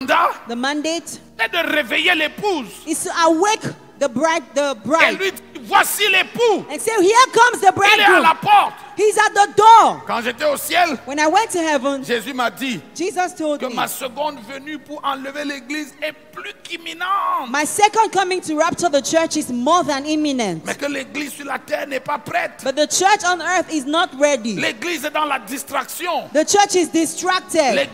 The mandate est de réveiller l'épouse. is to awake the bride. Et lui dit, voici l'époux. And say, here comes the Il est à la bridegroom. porte. He's at the door. Quand j'étais au ciel, When I went to heaven, Jésus m'a dit Jesus told que me, ma seconde venue pour enlever l'église est plus qu'imminente. my second coming to rapture the church is more than imminent. Mais que l'église sur la terre n'est pas prête. But the church on earth is not ready. L'église est dans la distraction. The church is distracted.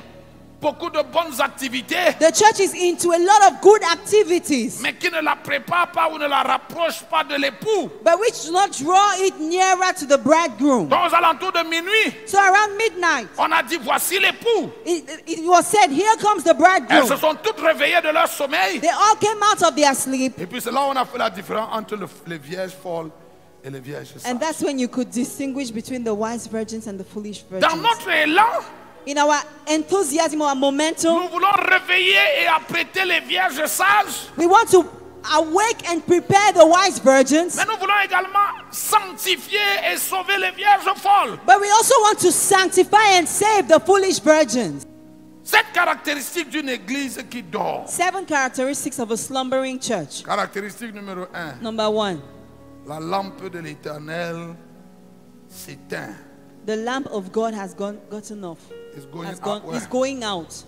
Beaucoup de bonnes activités, The church is into a lot of good activities, mais qui ne la préparent pas ou ne la rapprochent pas de l'époux. but which do not draw it nearer to the bridegroom. Donc aux alentours de minuit, So around midnight, on a dit voici l'époux. it was said, here comes the Elles se bridegroom. sont toutes réveillées de leur sommeil. They all came out of their sleep. Et puis c'est là où on a fait la différence entre les vierges folles et les vierges sages. And that's when you could distinguish between the wise virgins and the foolish Dans virgins. notre élan, In our enthusiasm, our momentum, nous voulons réveiller et apprêter les vierges sages. we want to awake and prepare the wise virgins, Mais nous voulons également sanctifier et sauver les vierges folles. but we also want to sanctify and save the foolish virgins. Cette caractéristique d'une église qui dort. 7 characteristics of a slumbering church. Caractéristique numéro 1. Number 1, La lampe de l'Éternel s'éteint. the lamp of God has gotten off. Is going Has out gone, where? is going out.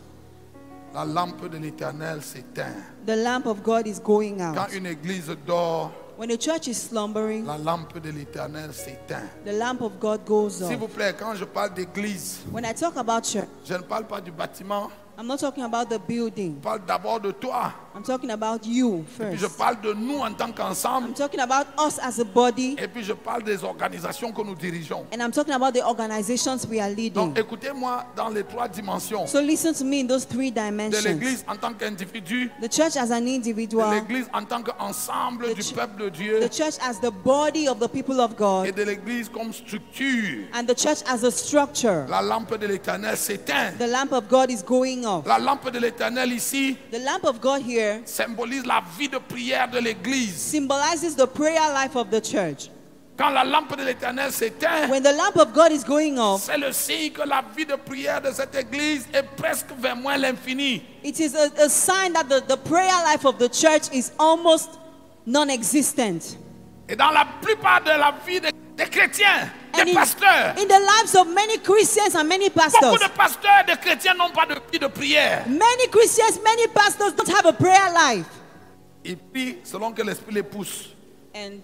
La lampe de l'Éternel s'éteint. The lamp of God is going Quand out. une église dort, When a church is slumbering, la lampe de l'Éternel s'éteint. the lamp of God goes S'il vous off. plaît, quand je parle d'église, When I talk about church, je ne parle pas du bâtiment, I'm not talking about the building. je parle d'abord de toi. I'm talking about you Puis je first. parle de nous en tant I'm qu'ensemble. talking about us as a body, Et puis je parle des organisations que nous dirigeons. and I'm talking about the organizations we are leading. Donc écoutez-moi dans les 3 dimensions. So listen to me in those 3 De dimensions. l'église en tant qu'individu, The church as an de individual, l'église en tant qu'ensemble du peuple de Dieu, the church as the body of the people of et God, de l'église comme structure. and the church as a structure. La lampe de l'Éternel s'éteint. The lamp of God is going off. La lampe de l'Éternel ici The lamp of God here symbolise la vie de prière de l'église. symbolizes the prayer life of the church. Quand la lampe de l'Éternel s'éteint, When the lamp of God is going off, c'est le signe que la vie de prière de cette église est presque vers moins l'infini. it is a sign that the prayer life of the church is almost non-existent. Et dans la plupart de la vie des chrétiens, And des pasteurs, in the lives of many Christians and many beaucoup pastors, de pasteurs, de chrétiens n'ont pas de vie de prière. many Christians, many pastors don't have a prayer life. Ils prient selon que l'Esprit les pousse. And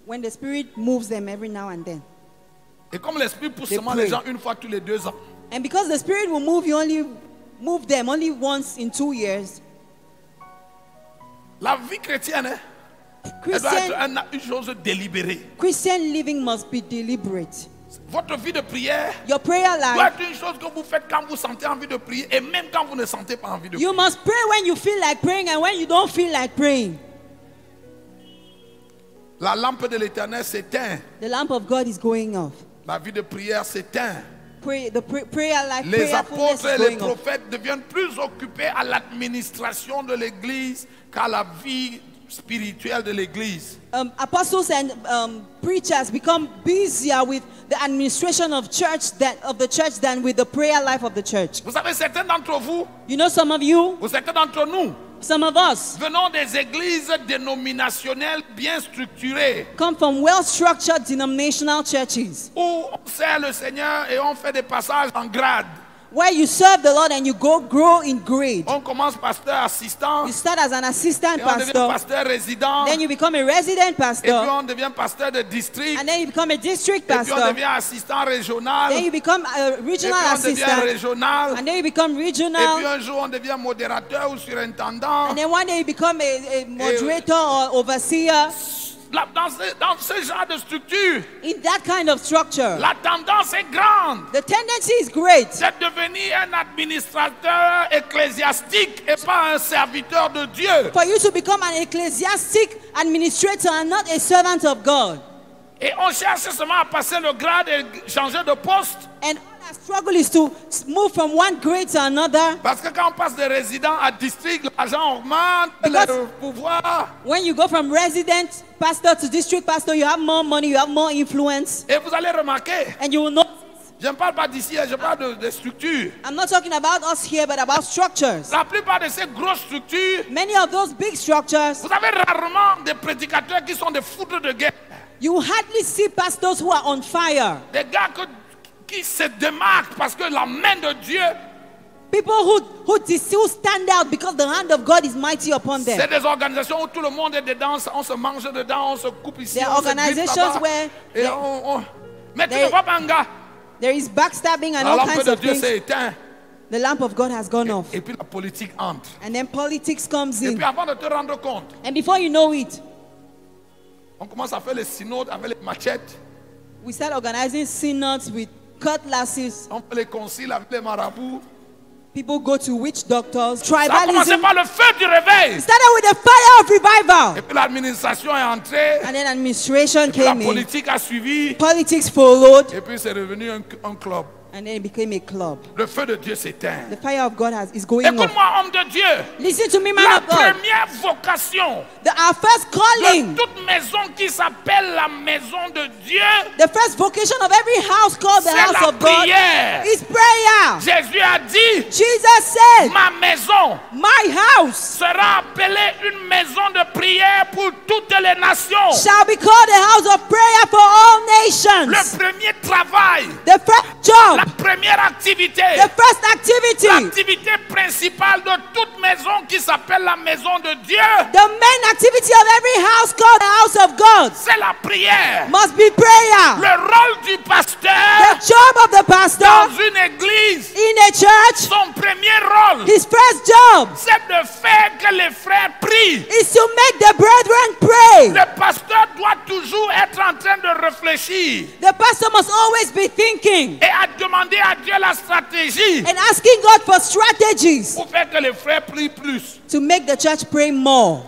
when the Spirit moves them every now and then. Et comme l'Esprit pousse They seulement pray. les gens une fois tous les 2 ans, And because the Spirit will move them only once in 2 years, la vie chrétienne, hein, elle doit Christian, être une chose délibérée. Christian living must be deliberate. Votre vie de prière Your prayer doit life, être une chose que vous faites quand vous sentez envie de prier et même quand vous ne sentez pas envie de you prier. must pray when you feel like praying and when you don't feel like praying. La lampe de l'Éternel s'éteint. The lamp of God is going off. La vie de prière s'éteint. Prayer life, Les prayerfulness apôtres et is les going off. prophètes deviennent plus occupés à l'administration de l'église qu'à la vie spirituelle de l'église. Apostles and preachers become busier with the administration of the church than with the prayer life of the church. Vous savez, certains d'entre vous, You know, some of you, ou certains d'entre nous, some of us, venons des églises dénominationnelles bien structurées, come from well-structured denominational churches où on sert le Seigneur et on fait des passages en grade. where you serve the Lord and you grow in grade. On commence pasteur assistant, You start as an assistant et on devient pastor, pasteur résident, then you become a resident et puis pastor, on devient pasteur de district, and then you become a district et puis on pastor, devient assistant régional, then you become a et puis regional on devient assistant, régional, and then you become et puis regional, un jour on devient modérateur ou surintendant. and then one day you become a moderator or overseer. Dans ce genre de structure, In that kind of structure, la tendance est grande the tendency is great de devenir un administrateur ecclésiastique et pas un serviteur de Dieu. for you to become an ecclesiastic administrator and not a servant of God. Et on cherche seulement à passer le grade et changer de poste. And our struggle is to move from one grade to another. Parce que quand on passe de résident à district, l'argent augmente, Because le pouvoir. when you go from resident pastor to district pastor, you have more money, you have more influence. Et vous allez remarquer And you will notice Je ne parle pas d'ici, je parle de structures. I'm not talking about us here, but about structures. La plupart de ces grosses structures, Many of those big structures, vous avez rarement des prédicateurs qui sont des foudres de guerre. you hardly see pastors who are on fire. Des gars qui se démarquent parce que la main de Dieu, People who stand out because the hand of God is mighty upon them. c'est des organisations où tout le monde est dedans, on se mange dedans, on se coupe ici, There are on se griffe organizations là-bas. where Et mais tu ne vois pas un gars. there is backstabbing and La all lampe kinds de of Dieu things. s'est éteinte. The lamp of God has gone off. Et puis la politique entre. And then politics comes Et in. puis avant de te rendre compte, And before you know it, on commence à faire les synodes avec les machettes. we start organizing synods with cutlasses. On fait les conciles avec les marabouts. People go to witch doctors. Ça a commencé Tribalism par le feu du réveil. started with the fire of revival. Et puis l'administration est entrée. And then administration Et puis la came in. politique a suivi. Politics followed. Et puis c'est devenu un club. And then it became a club. Le feu de Dieu s'éteint. The fire of God is going off. Écoute-moi, homme de Dieu. Listen to me, man La of God. première vocation Our first de calling, toute maison qui s'appelle la maison de Dieu, the first vocation of every house called the c'est house la of God, prière. is prayer. Jésus a dit, Jesus said, ma maison my house sera appelée une maison de prière pour toutes les nations. shall be called a house of prayer for all nations. Le premier travail, The first job, la première activité, the first activity, l'activité principale de toute maison qui s'appelle la maison de Dieu, the main activity of every house called the house of God c'est la prière. must be prayer. Le rôle du pasteur The job of the dans pastor une église, in a church, son premier rôle, his first job c'est de faire que les frères prient. is to make the brethren pray. Le pasteur doit toujours être en train de réfléchir The pastor must always be thinking et à demander à Dieu la stratégie and asking God for strategies pour faire que les frères prient plus. to make the church pray more.